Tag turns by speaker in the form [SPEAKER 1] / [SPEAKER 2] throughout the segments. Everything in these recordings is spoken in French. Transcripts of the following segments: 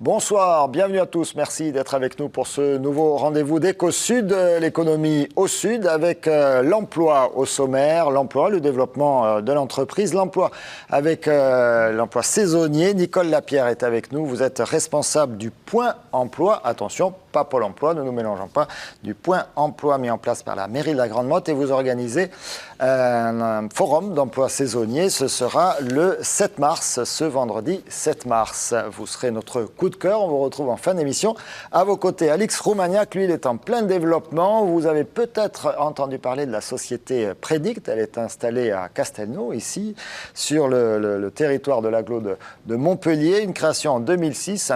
[SPEAKER 1] Bonsoir, bienvenue à tous. Merci d'être avec nous pour ce nouveau rendez-vous d'Éco-Sud, l'économie au Sud, avec l'emploi au sommaire, l'emploi, le développement de l'entreprise, l'emploi avec l'emploi saisonnier. Nicole Lapierre est avec nous. Vous êtes responsable du Point Emploi. Attention, pas Pôle Emploi, ne nous mélangeons pas. Du Point Emploi mis en place par la mairie de la Grande Motte et vous organisez un forum d'emploi saisonnier. Ce sera le 7 mars, ce vendredi 7 mars. Vous serez notre coup de cœur. On vous retrouve en fin d'émission. À vos côtés, Alix Roumaniac, lui, il est en plein développement. Vous avez peut-être entendu parler de la société Predict. Elle est installée à Castelnau, ici, sur le territoire de l'agglo de Montpellier. Une création en 2006,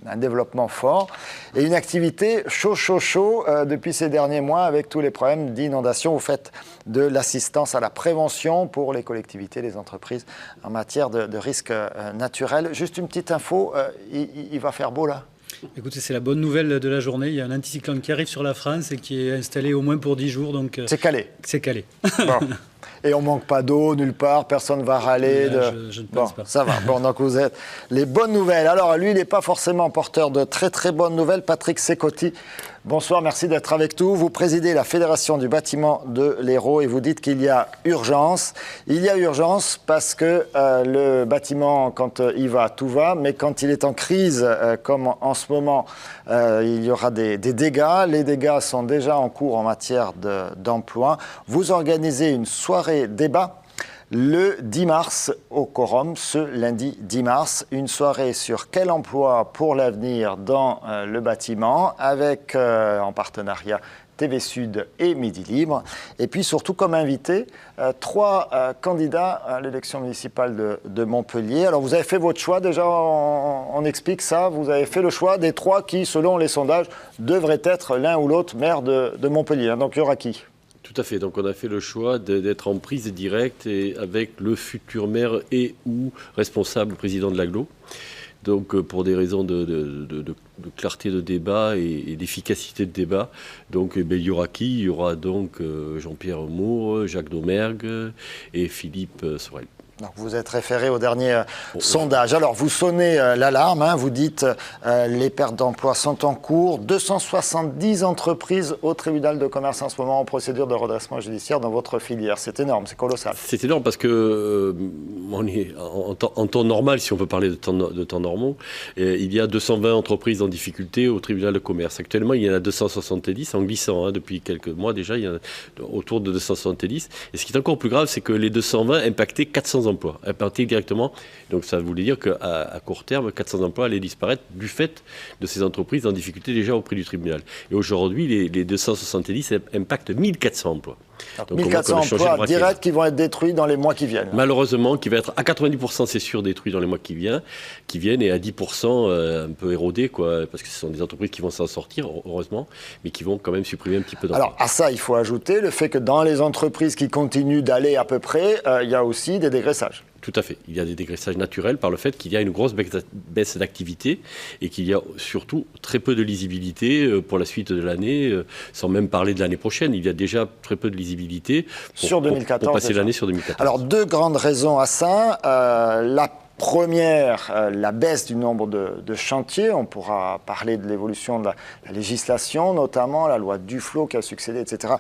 [SPEAKER 1] un développement fort et une activité chaud depuis ces derniers mois avec tous les problèmes d'inondation. Vous faites de l'assistance à la prévention pour les collectivités, les entreprises en matière de risques naturels. Juste une petite info, il va faire beau là?
[SPEAKER 2] Écoutez, c'est la bonne nouvelle de la journée. Il y a un anticyclone qui arrive sur la France et qui est installé au moins pour 10 jours. Donc
[SPEAKER 1] c'est calé.
[SPEAKER 2] C'est calé.
[SPEAKER 1] Bon. Et on ne manque pas d'eau nulle part, personne ne va râler.
[SPEAKER 2] Je ne pense pas.
[SPEAKER 1] Ça va. Bon, donc vous êtes les bonnes nouvelles. Alors, lui, il n'est pas forcément porteur de très bonnes nouvelles. Patrick Secotti, bonsoir, merci d'être avec nous. Vous présidez la Fédération du bâtiment de l'Hérault et vous dites qu'il y a urgence. Il y a urgence parce que le bâtiment, quand il va, tout va. Mais quand il est en crise, comme en ce moment, il y aura des dégâts. Les dégâts sont déjà en cours en matière d'emploi. Vous organisez une soirée débat le 10 mars au Quorum, ce lundi 10 mars. Une soirée sur quel emploi pour l'avenir dans le bâtiment, avec en partenariat TV Sud et Midi Libre. Et puis surtout comme invité, 3 candidats à l'élection municipale de Montpellier. Alors vous avez fait votre choix, déjà on explique ça. Vous avez fait le choix des 3 qui, selon les sondages, devraient être l'un ou l'autre maire de Montpellier. Donc il y aura qui ?
[SPEAKER 3] Tout à fait. Donc on a fait le choix d'être en prise directe et avec le futur maire et ou responsable président de l'agglo. Donc pour des raisons de clarté de débat et d'efficacité de débat. Donc il y aura qui ? Il y aura donc Jean-Pierre Moore, Jacques Domergue et Philippe Sorel.
[SPEAKER 1] Donc vous êtes référé au dernier sondage. Alors vous sonnez l'alarme, vous dites les pertes d'emploi sont en cours. 270 entreprises au tribunal de commerce en ce moment en procédure de redressement judiciaire dans votre filière. C'est énorme, c'est colossal.
[SPEAKER 3] C'est énorme parce que on est en temps normal, si on peut parler de temps normaux, il y a 220 entreprises en difficulté au tribunal de commerce. Actuellement, il y en a 270 en glissant. Depuis quelques mois déjà, il y en a autour de 270. Et ce qui est encore plus grave, c'est que les 220 impactaient 400 emplois, impactés directement. Donc ça voulait dire qu'à court terme, 400 emplois allaient disparaître du fait de ces entreprises en difficulté déjà auprès du tribunal. Et aujourd'hui, les 270 impactent 1400 emplois.
[SPEAKER 1] Donc 1400 emplois directs qui vont être détruits dans les mois qui viennent.
[SPEAKER 3] Malheureusement, qui va être à 90%, c'est sûr, détruit dans les mois qui viennent, et à 10% un peu érodés, parce que ce sont des entreprises qui vont s'en sortir, heureusement, mais qui vont quand même supprimer un petit peu d'emplois.
[SPEAKER 1] Alors à ça, il faut ajouter le fait que dans les entreprises qui continuent d'aller à peu près, il y a aussi des dégraissages.
[SPEAKER 3] Tout à fait. Il y a des dégraissages naturels par le fait qu'il y a une grosse baisse d'activité et qu'il y a surtout très peu de lisibilité pour la suite de l'année, sans même parler de l'année prochaine. Il y a déjà très peu de lisibilité pour passer l'année sur 2014.
[SPEAKER 1] Alors, 2 grandes raisons à ça. La première, la baisse du nombre de chantiers. On pourra parler de l'évolution de la législation, notamment la loi Duflot qui a succédé, etc.,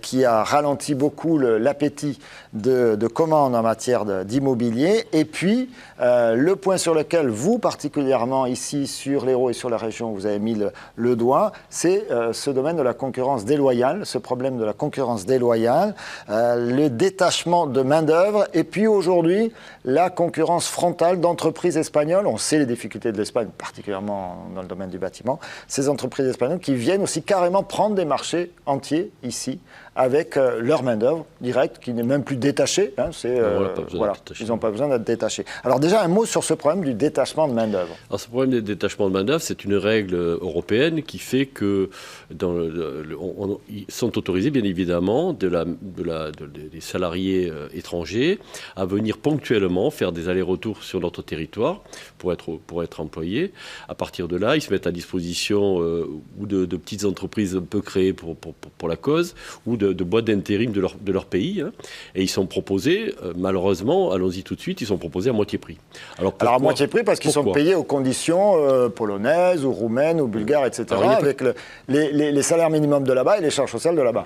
[SPEAKER 1] qui a ralenti beaucoup l'appétit de commandes en matière d'immobilier. Et puis, le point sur lequel vous, particulièrement ici, sur l'Hérault et sur la région, vous avez mis le doigt, c'est ce domaine de la concurrence déloyale, ce problème de la concurrence déloyale, le détachement de main-d'œuvre, et puis aujourd'hui, la concurrence frontale d'entreprises espagnoles. On sait les difficultés de l'Espagne, particulièrement dans le domaine du bâtiment. Ces entreprises espagnoles qui viennent aussi carrément prendre des marchés entiers ici, avec leur main-d'œuvre directe, qui n'est même plus détachée. Ils n'ont pas besoin d'être détachés. Alors déjà, un mot sur ce problème du détachement de main-d'œuvre.
[SPEAKER 3] Alors ce problème du détachement de main-d'œuvre, c'est une règle européenne qui fait que ils sont autorisés, bien évidemment, des salariés étrangers à venir ponctuellement faire des allers-retours sur notre territoire pour être employés. À partir de là, ils se mettent à disposition ou de petites entreprises un peu créées pour la cause, ou de boîtes d'intérim de leur pays. Hein. Et ils sont proposés, malheureusement, allons-y tout de suite, ils sont proposés à moitié prix.
[SPEAKER 1] Alors à moitié prix parce qu'ils sont payés aux conditions polonaises ou roumaines ou bulgares, etc. Alors, avec les salaires minimums de là-bas et les charges sociales de là-bas.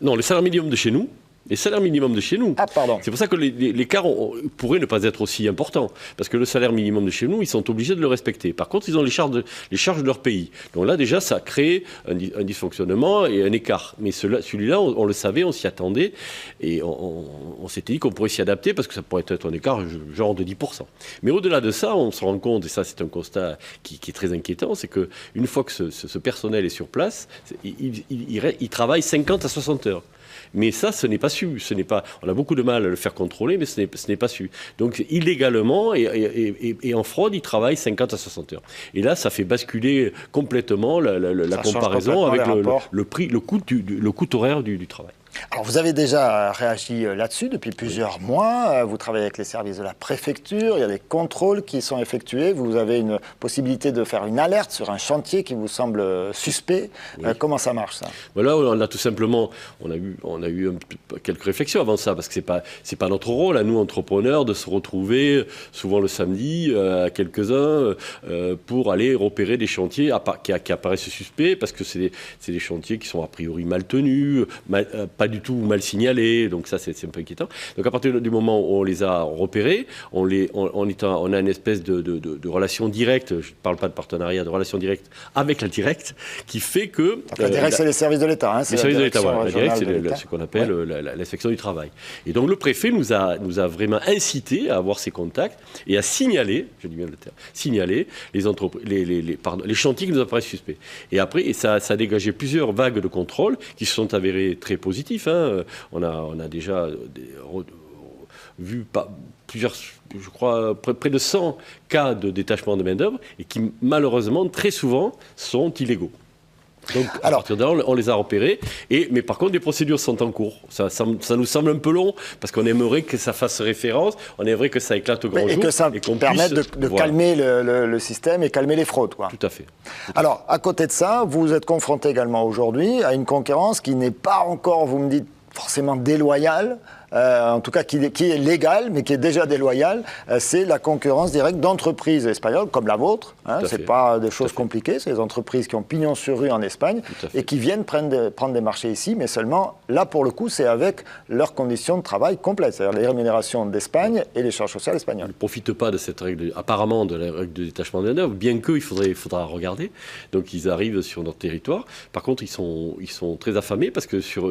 [SPEAKER 3] Non, les salaires minimums de chez nous. Les salaires minimums de chez nous.
[SPEAKER 1] Ah, pardon.
[SPEAKER 3] C'est pour ça que l'écart pourrait ne pas être aussi important. Parce que le salaire minimum de chez nous, ils sont obligés de le respecter. Par contre, ils ont les charges de leur pays. Donc là, déjà, ça crée un dysfonctionnement et un écart. Mais celui-là, on le savait, on s'y attendait. Et on s'était dit qu'on pourrait s'y adapter parce que ça pourrait être un écart genre de 10%. Mais au-delà de ça, on se rend compte, et ça, c'est un constat qui est très inquiétant, c'est qu'une fois que ce personnel est sur place, il travaille 50 à 60 heures. Mais ça, ce n'est pas su. On a beaucoup de mal à le faire contrôler, mais ce n'est pas su. Donc, illégalement et en fraude, ils travaillent 50 à 60 heures. Et là, ça fait basculer complètement la comparaison avec le coût horaire du travail.
[SPEAKER 1] Alors, vous avez déjà réagi là-dessus depuis plusieurs mois. Vous travaillez avec les services de la préfecture. Il y a des contrôles qui sont effectués. Vous avez une possibilité de faire une alerte sur un chantier qui vous semble suspect. Oui. Comment ça marche, ça ?
[SPEAKER 3] Voilà, on a tout simplement, on a eu quelques réflexions avant ça, parce que c'est pas notre rôle, à nous, entrepreneurs, de se retrouver souvent le samedi à quelques-uns pour aller repérer des chantiers qui apparaissent suspects, parce que c'est des chantiers qui sont a priori mal tenus, pas du tout mal signalés, donc ça c'est un peu inquiétant. Donc à partir du moment où on les a repérés, on a une espèce de relation directe, je ne parle pas de partenariat, de relation directe avec la directe, qui fait que...
[SPEAKER 1] La directe, c'est les services de l'État. Hein,
[SPEAKER 3] les services de l'État, voilà. La directe, c'est ce qu'on appelle l'inspection du travail. Et donc le préfet nous a vraiment incité à avoir ces contacts et à signaler, je dis bien le terme, signaler les chantiers qui nous apparaissent suspects. Et après, ça a dégagé plusieurs vagues de contrôle qui se sont avérées très positifs. Hein. On a déjà vu plusieurs, je crois, près de 100 cas de détachement de main-d'œuvre et qui, malheureusement, très souvent, sont illégaux. Donc, à partir de là, on les a repérés. Mais par contre, des procédures sont en cours. Ça nous semble un peu long, parce qu'on aimerait que ça fasse référence, on aimerait que ça éclate au grand jour.
[SPEAKER 1] Et que ça permette de calmer le système et calmer les fraudes, quoi.
[SPEAKER 3] Tout à fait.
[SPEAKER 1] Alors, à côté de ça, vous êtes confronté également aujourd'hui à une concurrence qui n'est pas encore, vous me dites, forcément déloyale. En tout cas qui est légale, mais qui est déjà déloyale, c'est la concurrence directe d'entreprises espagnoles comme la vôtre. Hein, c'est pas des choses compliquées, c'est des entreprises qui ont pignon sur rue en Espagne et qui viennent prendre des marchés ici, mais seulement, là pour le coup, c'est avec leurs conditions de travail complètes, c'est-à-dire les rémunérations d'Espagne et les charges sociales espagnoles.
[SPEAKER 3] Ils ne profitent pas de cette règle, apparemment de la règle de détachement de main-d'œuvre, bien qu'il faudra regarder. Donc ils arrivent sur notre territoire. Par contre, ils sont très affamés parce que sur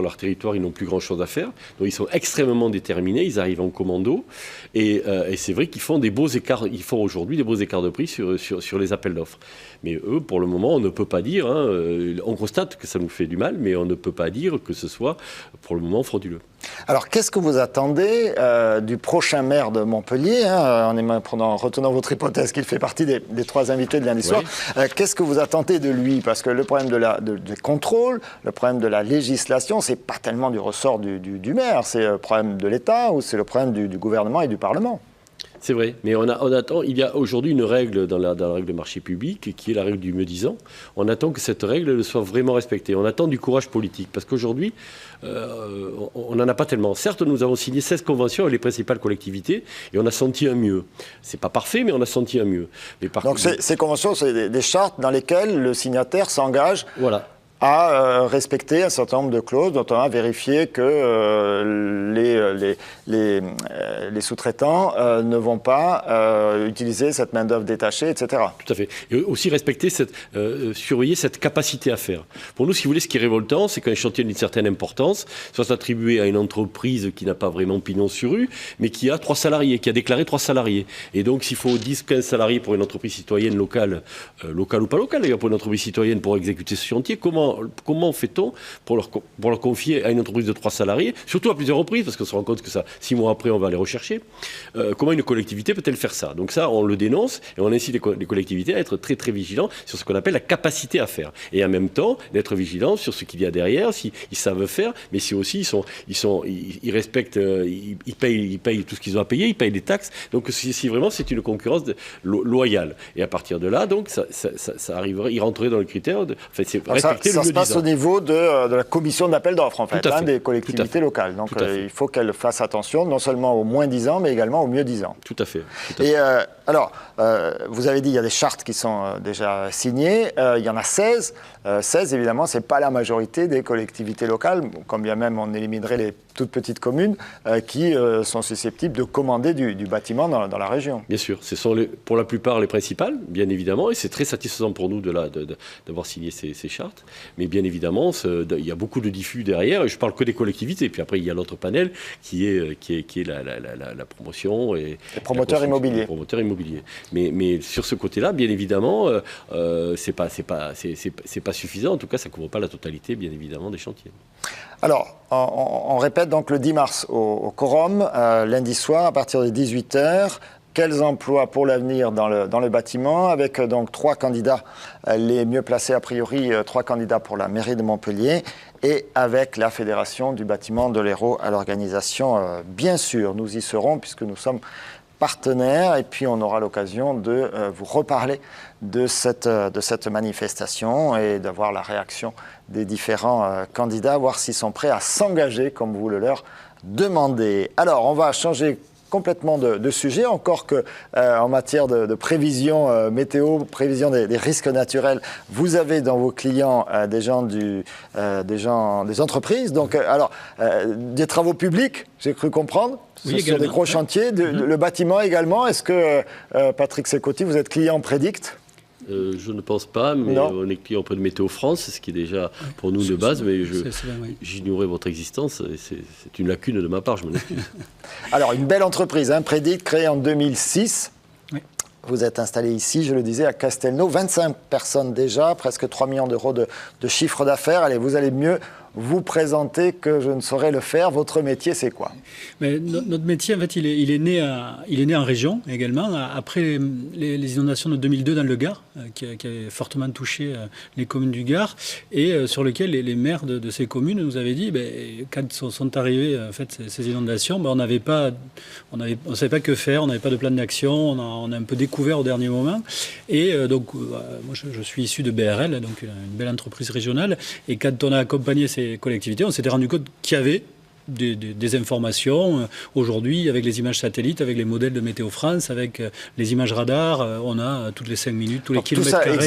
[SPEAKER 3] leur territoire, ils n'ont plus grand-chose à faire. Donc ils sont extrêmement déterminés, ils arrivent en commando et c'est vrai qu'ils font des beaux écarts, ils font aujourd'hui des beaux écarts de prix sur les appels d'offres. Mais eux, pour le moment, on ne peut pas dire, hein, on constate que ça nous fait du mal, mais on ne peut pas dire que ce soit pour le moment frauduleux.
[SPEAKER 1] Alors qu'est-ce que vous attendez du prochain maire de Montpellier, hein, en retenant votre hypothèse qu'il fait partie des 3 invités de lundi soir, qu'est-ce que vous attendez de lui? Parce que le problème du contrôle, le problème de la législation, c'est pas tellement du ressort du maire, c'est le problème de l'État ou c'est le problème du gouvernement et du Parlement.
[SPEAKER 3] C'est vrai, mais on attend. Il y a aujourd'hui une règle dans la règle de marché public qui est la règle du mieux-disant. On attend que cette règle soit vraiment respectée. On attend du courage politique parce qu'aujourd'hui, on n'en a pas tellement. Certes, nous avons signé 16 conventions avec les principales collectivités et on a senti un mieux. C'est pas parfait, mais on a senti un mieux. Mais
[SPEAKER 1] donc ces conventions, c'est des chartes dans lesquelles le signataire s'engage.
[SPEAKER 3] Voilà.
[SPEAKER 1] À respecter un certain nombre de clauses, notamment à vérifier que les sous-traitants ne vont pas utiliser cette main-d'œuvre détachée, etc.
[SPEAKER 3] Tout à fait. Et aussi respecter surveiller cette capacité à faire. Pour nous, si vous voulez, ce qui est révoltant, c'est qu'un chantier d'une certaine importance soit attribué à une entreprise qui n'a pas vraiment pignon sur rue, mais qui a 3 salariés, qui a déclaré 3 salariés. Et donc, s'il faut 10, 15 salariés pour une entreprise citoyenne locale ou pas locale, d'ailleurs, pour une entreprise citoyenne pour exécuter ce chantier, comment comment fait-on pour leur confier à une entreprise de 3 salariés, surtout à plusieurs reprises, parce qu'on se rend compte que ça, 6 mois après, on va les rechercher. Comment une collectivité peut-elle faire ça? Donc ça, on le dénonce et on incite les collectivités à être très très vigilants sur ce qu'on appelle la capacité à faire. Et en même temps, d'être vigilants sur ce qu'il y a derrière, s'ils savent faire, mais si aussi ils respectent, ils payent tout ce qu'ils ont à payer, ils payent des taxes. Donc si vraiment c'est une concurrence loyale. Et à partir de là, donc ça arriverait, ils rentreraient dans le critère de c'est respecter le mieux disant. Ça se passe
[SPEAKER 1] au niveau de la commission d'appel d'offres, en fait, des collectivités locales. Donc il faut qu'elles fassent attention, non seulement au moins disant, mais également au mieux disant.
[SPEAKER 3] Tout à fait.
[SPEAKER 1] Et alors, vous avez dit il y a des chartes qui sont déjà signées, il y en a 16. 16, évidemment, ce n'est pas la majorité des collectivités locales, quand bien même on éliminerait les toutes petites communes qui sont susceptibles de commander du bâtiment dans la région.
[SPEAKER 3] Bien sûr, ce sont pour la plupart les principales, bien évidemment, et c'est très satisfaisant pour nous d'avoir signé ces chartes. Mais bien évidemment, il y a beaucoup de diffus derrière, et je parle que des collectivités, et puis après il y a l'autre panel qui est la promotion et
[SPEAKER 1] les promoteurs immobiliers.
[SPEAKER 3] Les promoteurs immobiliers. Mais sur ce côté-là, bien évidemment, c'est pas suffisant. En tout cas, ça ne couvre pas la totalité, bien évidemment, des chantiers.
[SPEAKER 1] Alors, on répète donc le 10 mars au Quorum, lundi soir, à partir de 18h. Quels emplois pour l'avenir dans le bâtiment, avec donc 3 candidats les mieux placés a priori, 3 candidats pour la mairie de Montpellier, et avec la Fédération du bâtiment de l'Hérault à l'organisation. Bien sûr, nous y serons puisque nous sommes partenaires, et puis on aura l'occasion de vous reparler de cette manifestation et d'avoir la réaction des différents candidats, voir s'ils sont prêts à s'engager comme vous le leur demandez. Alors, on va changer complètement de sujet, encore que en matière de prévision météo, prévision des risques naturels, vous avez dans vos clients des entreprises, donc des travaux publics, j'ai cru comprendre.
[SPEAKER 2] Oui,
[SPEAKER 1] sur des gros chantiers, le bâtiment également. Est-ce que, Patrick Sécoty, vous êtes client Prédict ?
[SPEAKER 3] Je ne pense pas, mais on est client auprès de Météo France, ce qui est déjà pour nous de base, mais j'ignorais votre existence, et c'est une lacune de ma part, je m'en excuse.
[SPEAKER 1] Alors, une belle entreprise, Prédict, créée en 2006. Oui. Vous êtes installé ici, je le disais, à Castelnau, 25 personnes déjà, presque 3 millions d'euros de chiffre d'affaires. Allez, vous allez mieux vous présenter que je ne saurais le faire. Votre métier, c'est quoi ?
[SPEAKER 2] Mais notre métier, en fait, il est né en région également, après les inondations de 2002 dans le Gard, qui avaient fortement touché les communes du Gard, et sur lequel les maires de ces communes nous avaient dit, quand sont arrivées en fait, ces inondations, on ne savait pas que faire, on n'avait pas de plan d'action, on a un peu découvert au dernier moment. Et donc, moi, je suis issu de BRL, donc une belle entreprise régionale, et quand on a accompagné ces collectivités, on s'était rendu compte qu'il y avait des informations. Aujourd'hui, avec les images satellites, avec les modèles de Météo France, avec les images radars, on a toutes les 5 minutes, tous les kilomètres carrés.
[SPEAKER 1] Tout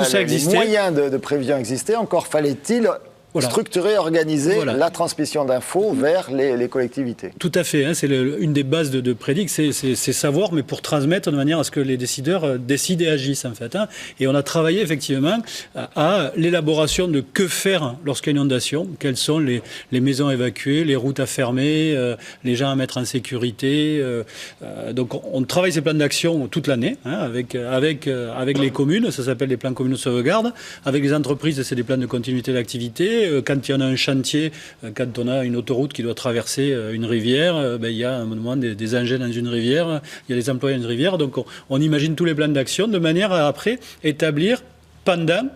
[SPEAKER 1] ça existait, les moyens de prévision existaient, encore fallait-il structurer, organiser la transmission d'infos vers les collectivités.
[SPEAKER 2] Tout à fait. C'est une des bases de Prédict, c'est savoir, mais pour transmettre de manière à ce que les décideurs décident et agissent, en fait. Et on a travaillé effectivement à l'élaboration de que faire lorsqu'il y a une inondation, quelles sont les maisons à évacuer, les routes à fermer, les gens à mettre en sécurité. Donc on travaille ces plans d'action toute l'année, avec les communes, ça s'appelle des plans communaux de sauvegarde. Avec les entreprises, c'est des plans de continuité d'activité. Quand il y en a un chantier, quand on a une autoroute qui doit traverser une rivière, il y a à un moment des engins dans une rivière, il y a des employés dans une rivière. Donc on imagine tous les plans d'action de manière à après établir pendant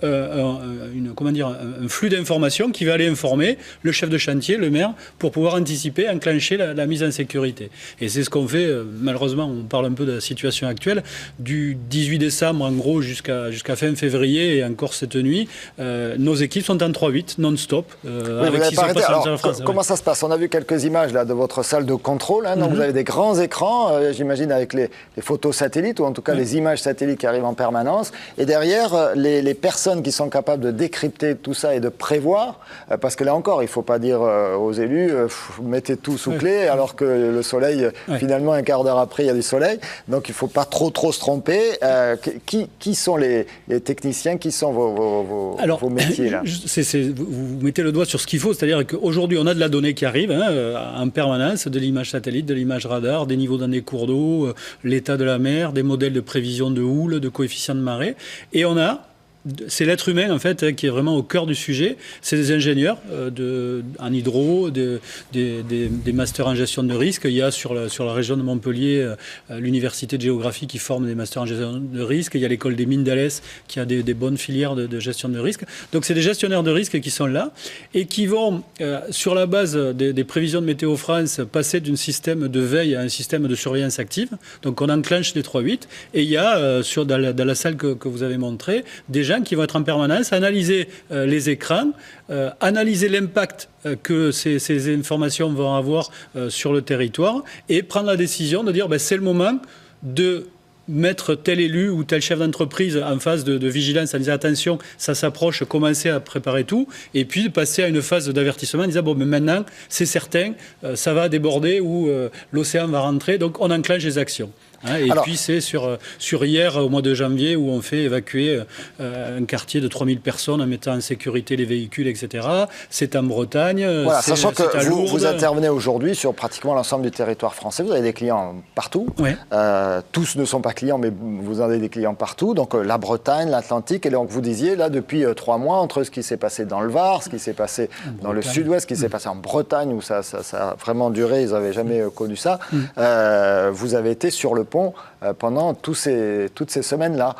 [SPEAKER 2] un flux d'informations qui va aller informer le chef de chantier, le maire, pour pouvoir anticiper, enclencher la mise en sécurité. Et c'est ce qu'on fait, malheureusement, on parle un peu de la situation actuelle, du 18 décembre en gros jusqu'à fin février et encore cette nuit, nos équipes sont en 3-8 non-stop.
[SPEAKER 1] Avec 600 patients en France. Comment ça se passe ? On a vu quelques images là, de votre salle de contrôle, donc vous avez des grands écrans, j'imagine avec les photos satellites, ou en tout cas les images satellites qui arrivent en permanence, et derrière les personnes qui sont capables de décrypter tout ça et de prévoir, parce que là encore, il ne faut pas dire aux élus, mettez tout sous clé, alors que le soleil, finalement, un quart d'heure après, il y a du soleil. Donc, il ne faut pas trop se tromper. Qui sont les techniciens ? Qui sont vos métiers là ?
[SPEAKER 2] Vous mettez le doigt sur ce qu'il faut, c'est-à-dire qu'aujourd'hui, on a de la donnée qui arrive en permanence, de l'image satellite, de l'image radar, des niveaux dans des cours d'eau, l'état de la mer, des modèles de prévision de houle, de coefficient de marée, et on a c'est l'être humain, en fait, qui est vraiment au cœur du sujet. C'est des ingénieurs en hydro, des masters en gestion de risque. Il y a sur la région de Montpellier l'université de géographie qui forme des masters en gestion de risque. Il y a l'école des mines d'Alès qui a des bonnes filières de gestion de risque. Donc c'est des gestionnaires de risque qui sont là et qui vont, sur la base des prévisions de Météo France, passer d'un système de veille à un système de surveillance active. Donc on enclenche les 3-8 et il y a, dans la salle que vous avez montrée, des gens qui vont être en permanence, analyser les écrans, analyser l'impact que ces informations vont avoir sur le territoire et prendre la décision de dire c'est le moment de mettre tel élu ou tel chef d'entreprise en phase de vigilance en disant attention, ça s'approche, commencer à préparer tout, et puis passer à une phase d'avertissement en disant mais maintenant, c'est certain, ça va déborder ou l'océan va rentrer, donc on enclenche les actions. Puis c'est sur hier, au mois de janvier, où on fait évacuer un quartier de 3000 personnes en mettant en sécurité les véhicules, etc. C'est en Bretagne.
[SPEAKER 1] Voilà, sachant que vous intervenez aujourd'hui sur pratiquement l'ensemble du territoire français. Vous avez des clients partout. Ouais. Tous ne sont pas clients, mais vous en avez des clients partout. Donc la Bretagne, l'Atlantique. Et donc vous disiez, là, depuis 3 mois, entre ce qui s'est passé dans le Var, ce qui s'est passé dans le sud-ouest, ce qui s'est passé en Bretagne, où ça a vraiment duré, ils n'avaient jamais connu ça, vous avez été sur le pont pendant toutes ces semaines-là.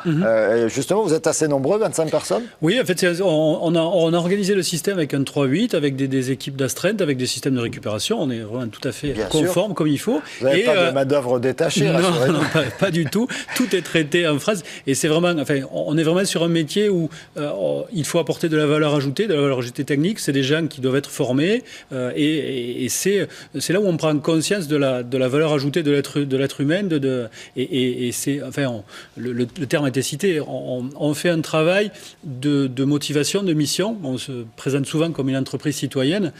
[SPEAKER 1] Justement, vous êtes assez nombreux, 25 personnes?
[SPEAKER 2] Oui, en fait, on a organisé le système avec un 3-8, avec des équipes d'astreinte, avec des systèmes de récupération. On est vraiment tout à fait conforme comme il faut.
[SPEAKER 1] Vous n'avez pas de main-d'œuvre détachée, rassurez-nous.
[SPEAKER 2] Non, pas du tout. Tout est traité en phrase. Et c'est vraiment, on est vraiment sur un métier où il faut apporter de la valeur ajoutée technique. C'est des gens qui doivent être formés. Et c'est là où on prend conscience de la valeur ajoutée de l'être humain, et c'est, le terme a été cité, on fait un travail de motivation, de mission. On se présente souvent comme une entreprise citoyenne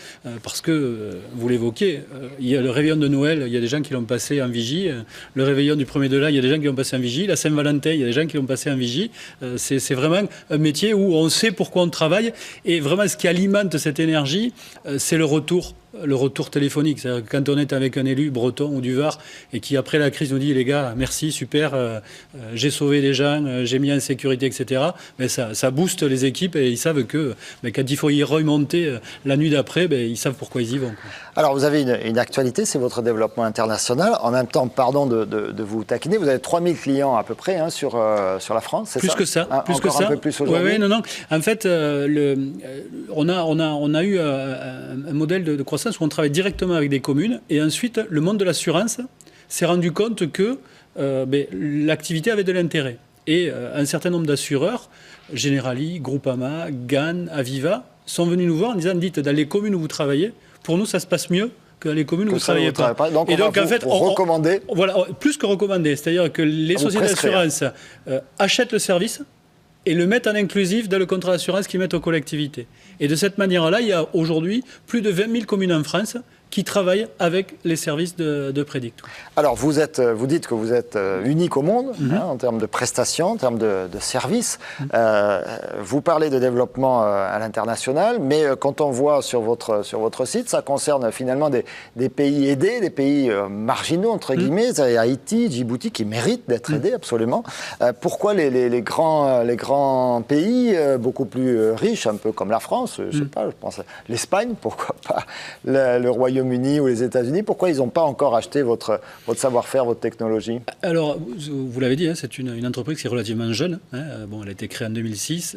[SPEAKER 2] parce que, vous l'évoquez, il y a le réveillon de Noël, il y a des gens qui l'ont passé en vigie. Le réveillon du 1er de l'an, il y a des gens qui l'ont passé en vigie. La Saint-Valentin, il y a des gens qui l'ont passé en vigie. C'est vraiment un métier où on sait pourquoi on travaille. Et vraiment, ce qui alimente cette énergie, c'est le retour téléphonique. C'est-à-dire que quand on est avec un élu breton ou du Var et qui, après la crise, nous dit « les gars, merci, super, j'ai sauvé des gens, j'ai mis en sécurité, etc. » Mais ça booste les équipes et ils savent que quand il faut y remonter la nuit d'après, ils savent pourquoi ils y vont.
[SPEAKER 1] Alors, vous avez une actualité, c'est votre développement international. En même temps, pardon de vous taquiner, vous avez 3000 clients à peu près sur la France, c'est ça?
[SPEAKER 2] Plus que ça.
[SPEAKER 1] Plus que ça. Un peu plus aujourd'hui.
[SPEAKER 2] Oui, non. En fait, on a eu un modèle de croissance où on travaille directement avec des communes et ensuite le monde de l'assurance s'est rendu compte que l'activité avait de l'intérêt. Et un certain nombre d'assureurs, Generali, Groupama, GAN, Aviva, sont venus nous voir en disant dites, dans les communes où vous travaillez, pour nous ça se passe mieux que dans les communes où vous ne travaillez pas.
[SPEAKER 1] Donc, et donc en fait, recommander.
[SPEAKER 2] Voilà, plus que recommander, c'est-à-dire que les sociétés d'assurance achètent le service et le mettent en inclusif dans le contrat d'assurance qu'ils mettent aux collectivités. Et de cette manière-là, il y a aujourd'hui plus de 20 000 communes en France qui travaillent avec les services de Prédict.
[SPEAKER 1] Alors, vous dites que vous êtes unique au monde en termes de prestations, en termes de services. Vous parlez de développement à l'international, mais quand on voit sur votre site, ça concerne finalement des pays aidés, des pays marginaux, entre guillemets, Haïti, Djibouti, qui méritent d'être aidés, absolument. Pourquoi les grands pays, beaucoup plus riches, un peu comme la France, je sais pas, je pense à l'Espagne, pourquoi pas le Royaume-Uni ou les États-Unis, pourquoi ils n'ont pas encore acheté votre savoir-faire, votre technologie?
[SPEAKER 2] Alors, vous l'avez dit, c'est une entreprise qui est relativement jeune. Elle a été créée en 2006.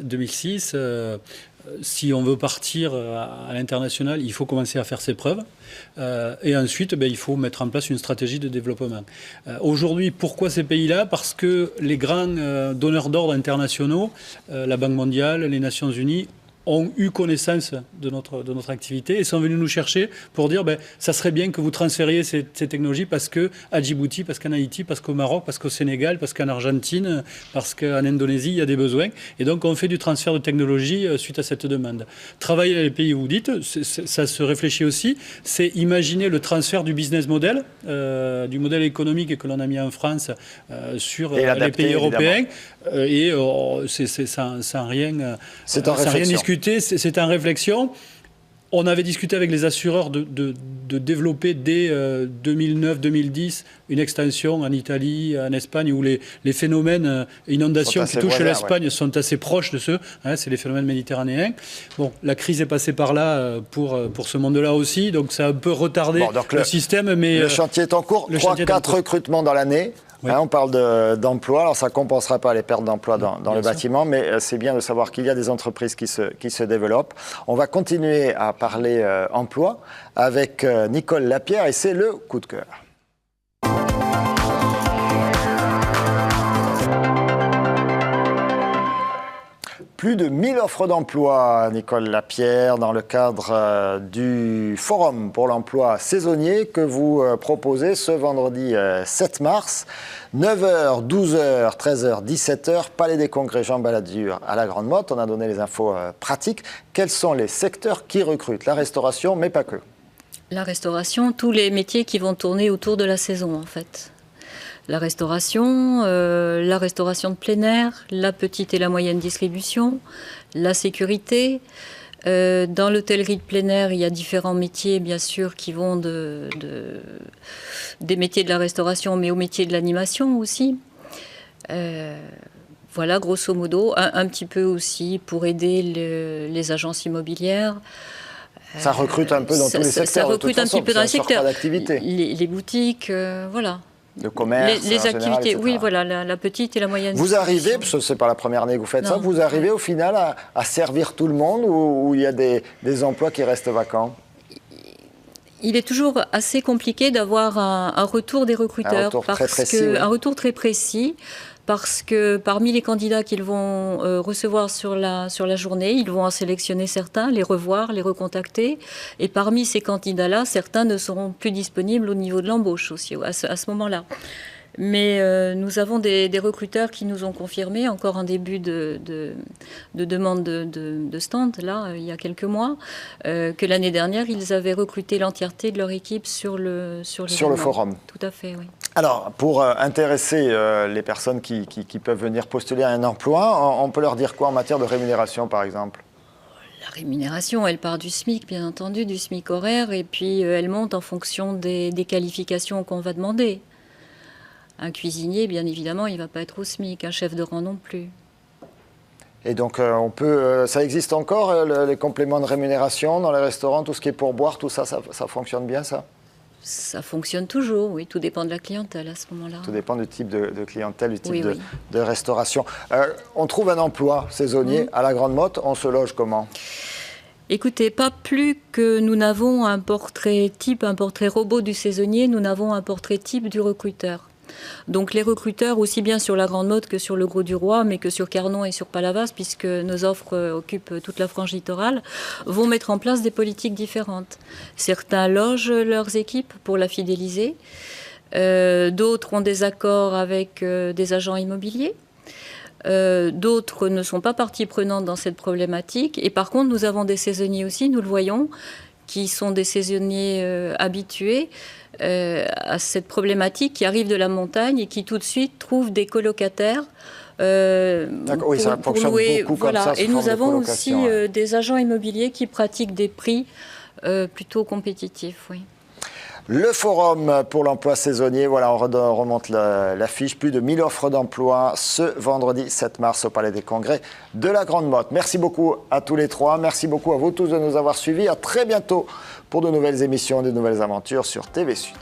[SPEAKER 2] Si on veut partir à l'international, il faut commencer à faire ses preuves. Et ensuite, il faut mettre en place une stratégie de développement. Aujourd'hui, pourquoi ces pays-là? Parce que les grands donneurs d'ordre internationaux, la Banque mondiale, les Nations unies, ont eu connaissance de notre activité et sont venus nous chercher pour dire ça serait bien que vous transfériez ces technologies parce qu'à Djibouti, parce qu'en Haïti, parce qu'au Maroc, parce qu'au Sénégal, parce qu'en Argentine, parce qu'en Indonésie, il y a des besoins. Et donc, on fait du transfert de technologie suite à cette demande. Travailler dans les pays où vous dites, ça se réfléchit aussi, c'est imaginer le transfert du business model, du modèle économique que l'on a mis en France sur les pays européens. Et c'est sans rien discuter. C'est en réflexion. On avait discuté avec les assureurs de développer dès 2009-2010 une extension en Italie, en Espagne, où les phénomènes inondations qui touchent l'Espagne sont assez proches de ceux. C'est les phénomènes méditerranéens. Bon, la crise est passée par là pour ce monde-là aussi, donc ça a un peu retardé le système. Mais
[SPEAKER 1] le chantier est en cours. 3-4 recrutements dans l'année. Oui. On parle d'emploi, alors ça ne compensera pas les pertes d'emploi dans le bâtiment, mais c'est bien de savoir qu'il y a des entreprises qui se développent. On va continuer à parler emploi avec Nicole Lapierre et c'est le coup de cœur. Plus de 1000 offres d'emploi, Nicole Lapierre, dans le cadre du Forum pour l'emploi saisonnier que vous proposez ce vendredi 7 mars. 9h, 12h, 13h, 17h, Palais des Congrès Jean Balladur à la Grande Motte. On a donné les infos pratiques. Quels sont les secteurs qui recrutent? La restauration, mais pas que.
[SPEAKER 4] La restauration, tous les métiers qui vont tourner autour de la saison en fait. La restauration de plein air, la petite et la moyenne distribution, la sécurité. Dans l'hôtellerie de plein air, il y a différents métiers, bien sûr, qui vont des métiers de la restauration, mais aux métiers de l'animation aussi. Voilà, grosso modo, un petit peu aussi pour aider les agences immobilières.
[SPEAKER 1] Ça recrute un peu dans tous les secteurs.
[SPEAKER 4] Ça recrute un petit peu dans les secteurs.
[SPEAKER 1] D'activité.
[SPEAKER 4] Les boutiques, voilà.
[SPEAKER 1] De commerce,
[SPEAKER 4] les activités,
[SPEAKER 1] général,
[SPEAKER 4] oui, voilà, la petite et la moyenne.
[SPEAKER 1] Vous arrivez, parce que ce n'est pas la première année que vous faites ça, vous arrivez au final à servir tout le monde ou il y a des emplois qui restent vacants?
[SPEAKER 4] Il est toujours assez compliqué d'avoir un retour des recruteurs. Un retour très précis. Parce que parmi les candidats qu'ils vont recevoir sur la journée, ils vont en sélectionner certains, les revoir, les recontacter. Et parmi ces candidats-là, certains ne seront plus disponibles au niveau de l'embauche aussi, à ce moment-là. Mais nous avons des recruteurs qui nous ont confirmé, encore en début de demande de stand, là, il y a quelques mois, que l'année dernière, ils avaient recruté l'entièreté de leur équipe sur le
[SPEAKER 1] forum.
[SPEAKER 4] Tout à fait, oui.
[SPEAKER 1] Alors, pour intéresser les personnes qui peuvent venir postuler à un emploi, on peut leur dire quoi en matière de rémunération, par exemple?
[SPEAKER 4] La rémunération, elle part du SMIC, bien entendu, du SMIC horaire, et puis elle monte en fonction des qualifications qu'on va demander. Un cuisinier, bien évidemment, il ne va pas être au SMIC, un chef de rang non plus.
[SPEAKER 1] Et donc, ça existe encore, les compléments de rémunération dans les restaurants, tout ce qui est pourboire, tout ça, ça fonctionne bien, ça?
[SPEAKER 4] Ça fonctionne toujours, oui. Tout dépend de la clientèle à ce moment-là.
[SPEAKER 1] Tout dépend du type de clientèle, du type de restauration. On trouve un emploi saisonnier à la Grande Motte, on se loge comment?
[SPEAKER 4] Écoutez, pas plus que nous n'avons un portrait type, un portrait robot du saisonnier, nous n'avons un portrait type du recruteur. Donc les recruteurs, aussi bien sur la Grande Motte que sur le Grau du Roi, mais que sur Carnon et sur Palavas, puisque nos offres occupent toute la frange littorale, vont mettre en place des politiques différentes. Certains logent leurs équipes pour la fidéliser. D'autres ont des accords avec des agents immobiliers. D'autres ne sont pas partie prenante dans cette problématique. Et par contre, nous avons des saisonniers aussi, nous le voyons, qui sont des saisonniers habitués à cette problématique, qui arrivent de la montagne et qui tout de suite trouvent des colocataires
[SPEAKER 1] oui, ça fonctionne louer. Beaucoup
[SPEAKER 4] voilà.
[SPEAKER 1] comme ça.
[SPEAKER 4] Et nous avons aussi des agents immobiliers qui pratiquent des prix plutôt compétitifs. Oui.
[SPEAKER 1] Le forum pour l'emploi saisonnier, voilà, on remonte l'affiche. Plus de 1000 offres d'emploi ce vendredi 7 mars au Palais des Congrès de la Grande Motte. Merci beaucoup à tous les trois. Merci beaucoup à vous tous de nous avoir suivis. À très bientôt pour de nouvelles émissions, de nouvelles aventures sur TV Sud.